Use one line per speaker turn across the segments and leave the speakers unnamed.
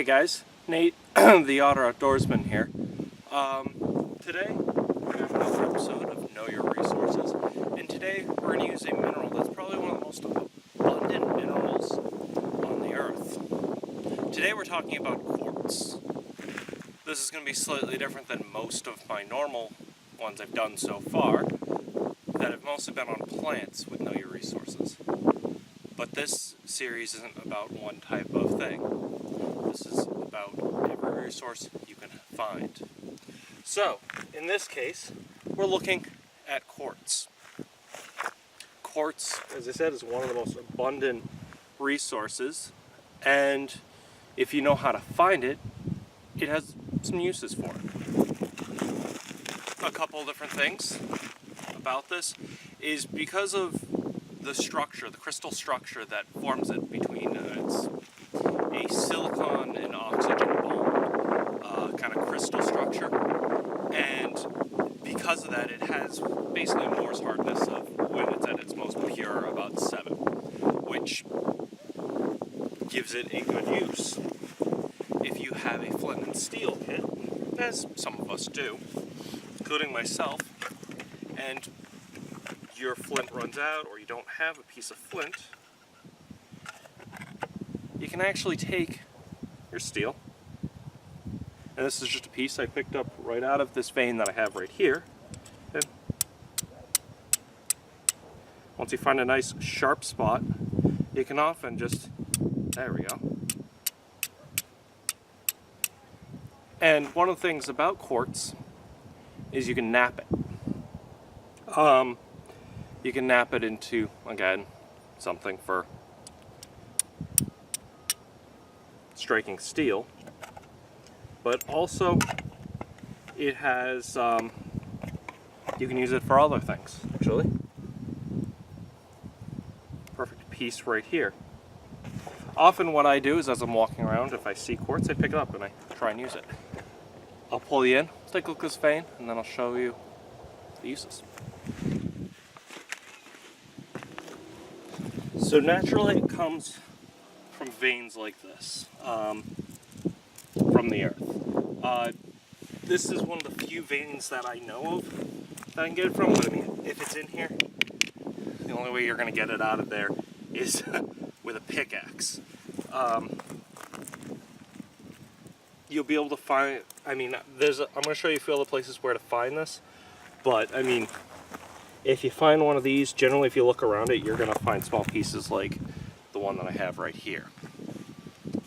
Hey guys, Nate, the Otter Outdoorsman here. Today we're going to have another episode of Know Your Resources, and today we're going to use a mineral that's probably one of the most abundant minerals on the earth. Today we're talking about quartz. This is going to be slightly different than most of my normal ones I've done so far, that have mostly been on plants with Know Your Resources. But this series isn't about one type of thing. This is about every resource you can find. So, in this case, we're looking at quartz. Quartz, as I said, is one of the most abundant resources, and if you know how to find it, it has some uses for it. A couple different things about this is because of the structure, the crystal structure that forms it between it's a silicon and oxygen bond kind of crystal structure, and because of that it has basically Moore's hardness of when it's at its most pure, about 7, which gives it a good use. If you have a flint and steel kit, as some of us do, including myself, and your flint runs out or you don't have a piece of flint, you can actually take your steel, and this is just a piece I picked up right out of this vein that I have right here, and once you find a nice sharp spot, you can often just, there we go. And one of the things about quartz is you can nap it. You can nap it into, again, something for striking steel, but also it has, you can use it for other things, actually. Perfect piece right here. Often what I do is, as I'm walking around, if I see quartz, I pick it up and I try and use it. I'll pull you in, take a look at this vein, and then I'll show you the uses. So naturally it comes from veins like this, from the earth. This is one of the few veins that I know of that I can get it from, but I mean, if it's in here, the only way you're going to get it out of there is with a pickaxe. You'll be able to find, I mean, I'm going to show you a few other places where to find this, but I mean, if you find one of these, generally if you look around it, you're going to find small pieces like the one that I have right here.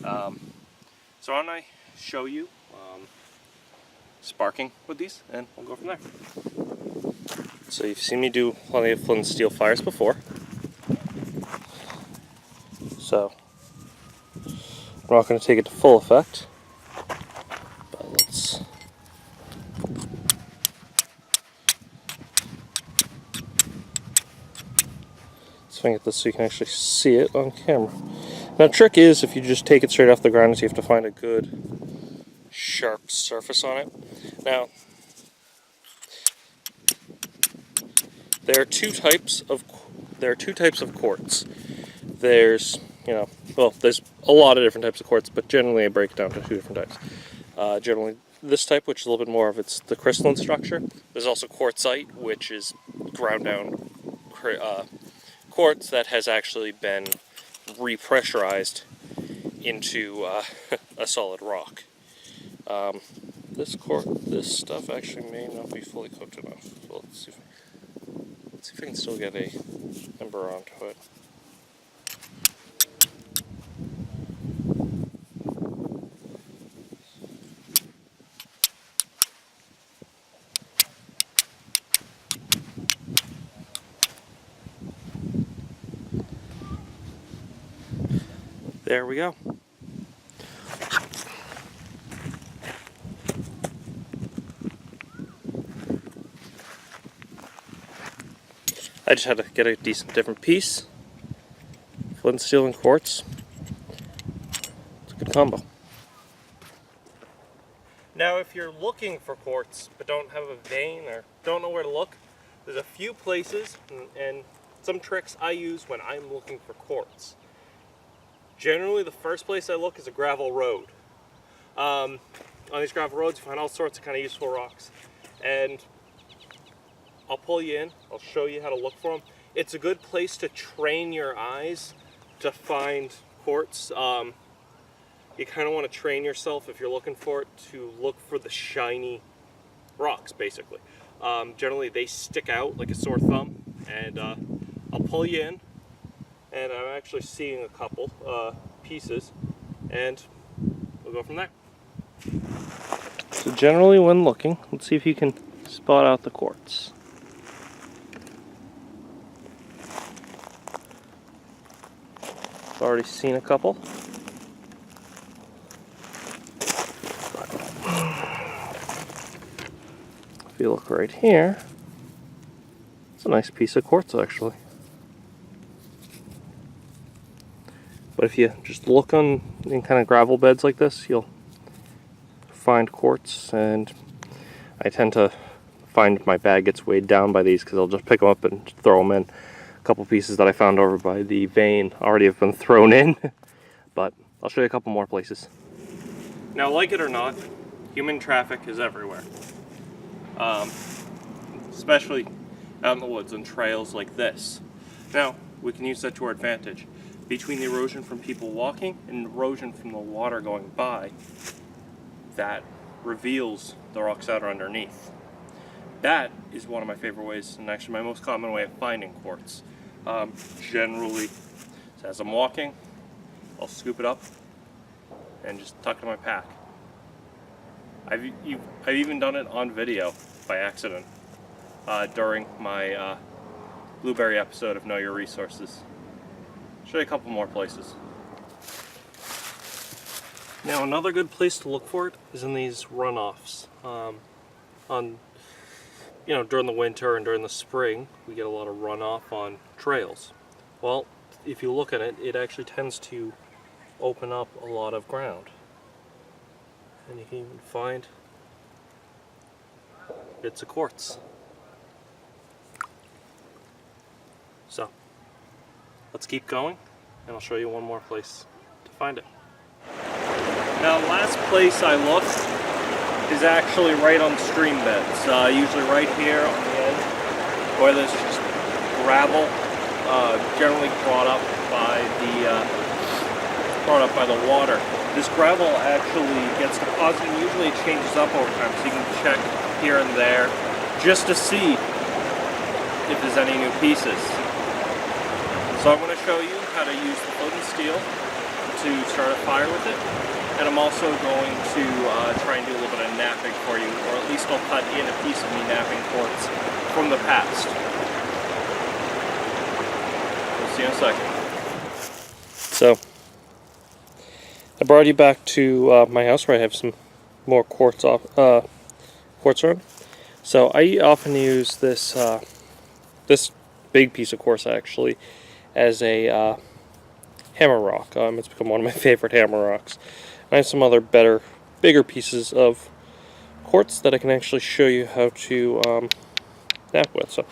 So why don't I show you sparking with these, and we'll go from there. So you've seen me do plenty of flint and steel fires before. So I'm not going to take it to full effect, but let's swing at this so you can actually see it on camera. Now the trick is, if you just take it straight off the ground, is you have to find a good sharp surface on it. Now there are two types of quartz. There's, there's a lot of different types of quartz, but generally I break it down to 2 different types. Generally this type, which is a little bit more of the crystalline structure. There's also quartzite, which is ground down quartz that has actually been repressurized into a solid rock. This stuff actually may not be fully cooked enough. So let's see if I can still get a ember onto it. There we go. I just had to get a different piece. Flint, steel, and quartz. It's a good combo. Now if you're looking for quartz but don't have a vein or don't know where to look, there's a few places and some tricks I use when I'm looking for quartz. Generally the first place I look is a gravel road. On these gravel roads, you find all sorts of kind of useful rocks. And I'll pull you in, I'll show you how to look for them. It's a good place to train your eyes to find quartz. You kind of want to train yourself, if you're looking for it, to look for the shiny rocks, basically. Generally, they stick out like a sore thumb, and I'll pull you in, and I'm actually seeing a couple pieces, and we'll go from there. So generally when looking, let's see if you can spot out the quartz. I've already seen a couple. If you look right here, it's a nice piece of quartz actually. But if you just look in kind of gravel beds like this, you'll find quartz, and I tend to find my bag gets weighed down by these because I'll just pick them up and throw them in. A couple pieces that I found over by the vein already have been thrown in, but I'll show you a couple more places. Now, like it or not, human traffic is everywhere. Especially out in the woods on trails like this. Now, we can use that to our advantage. Between the erosion from people walking and erosion from the water going by, that reveals the rocks that are underneath. That is one of my favorite ways, and actually my most common way of finding quartz. Generally, as I'm walking, I'll scoop it up and just tuck it in my pack. I've even done it on video by accident during my blueberry episode of Know Your Resources. Show you a couple more places. Now, another good place to look for it is in these runoffs. During the winter and during the spring, we get a lot of runoff on trails. Well, if you look at it, it actually tends to open up a lot of ground. And you can even find bits of quartz. So, let's keep going, and I'll show you one more place to find it. Now, the last place I looked is actually right on stream beds, usually right here on the end, where there's just gravel, generally brought up by the water. This gravel actually gets deposited, and usually it changes up over time, so you can check here and there just to see if there's any new pieces. So I'm going to show you how to use the floating steel to start a fire with it, and I'm also going to try and do a little bit of napping for you, or at least I'll cut in a piece of me napping quartz from the past. We'll see you in a second. So, I brought you back to my house where I have some more quartz around. So I often use this this big piece of quartz actually as a hammer rock. It's become one of my favorite hammer rocks. I have some other bigger pieces of quartz that I can actually show you how to nap with. So,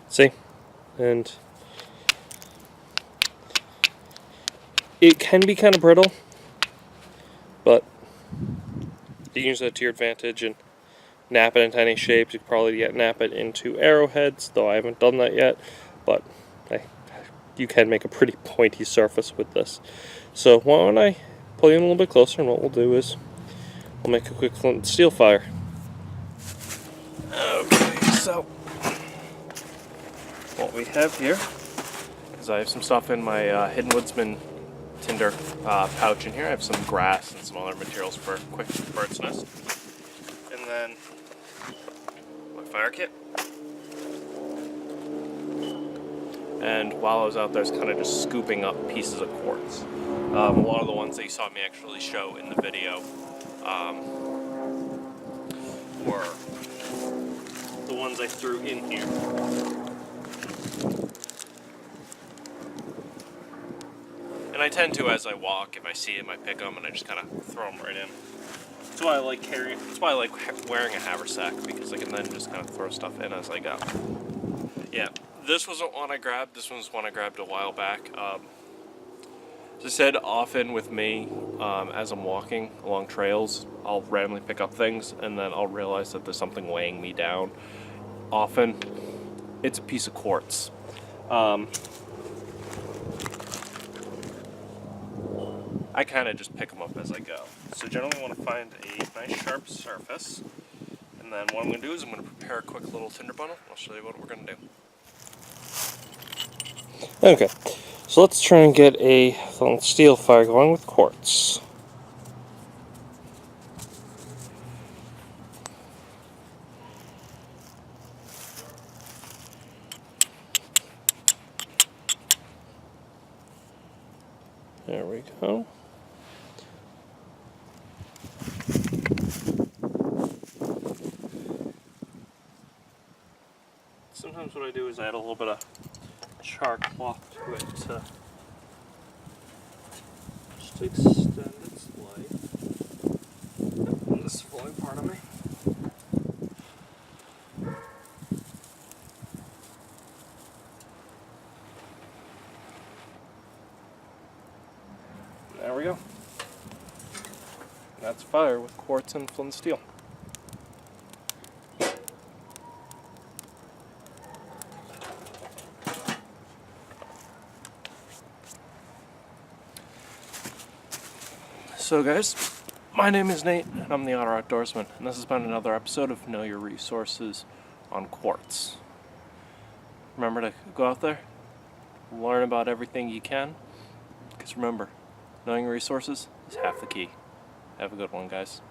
see, and it can be kind of brittle, but you can use that to your advantage and nap it into any shapes. You could probably nap it into arrowheads, though I haven't done that yet, but you can make a pretty pointy surface with this. So why don't I pull you in a little bit closer, and what we'll do is we'll make a quick flint and steel fire. Okay, so what we have here is I have some stuff in my Hidden Woodsman tinder pouch in here. I have some grass and some other materials for a quick bird's nest. And then my fire kit. And while I was out there, I was kind of just scooping up pieces of quartz. A lot of the ones that you saw me actually show in the video were the ones I threw in here. And I tend to, as I walk, if I see them, I pick them and I just kind of throw them right in. That's why I like carrying. That's why I like wearing a haversack, because I can then just kind of throw stuff in as I go. Yeah, this wasn't one I grabbed. This one's one I grabbed a while back. This As I said, often with me, as I'm walking along trails, I'll randomly pick up things and then I'll realize that there's something weighing me down. Often, it's a piece of quartz. I kind of just pick them up as I go. So generally I want to find a nice sharp surface, and then what I'm going to do is I'm going to prepare a quick little tinder bundle. I'll show you what we're going to do. Okay, so let's try and get a steel fire going with quartz. There we go. Sometimes what I do is add a little bit of char cloth to it to just extend its life. And this falling part of me. There we go. That's fire with quartz and flint steel. So guys, my name is Nate, and I'm the Otter Outdoorsman, and this has been another episode of Know Your Resources on Quartz. Remember to go out there, learn about everything you can, because remember, knowing your resources is half the key. Have a good one, guys.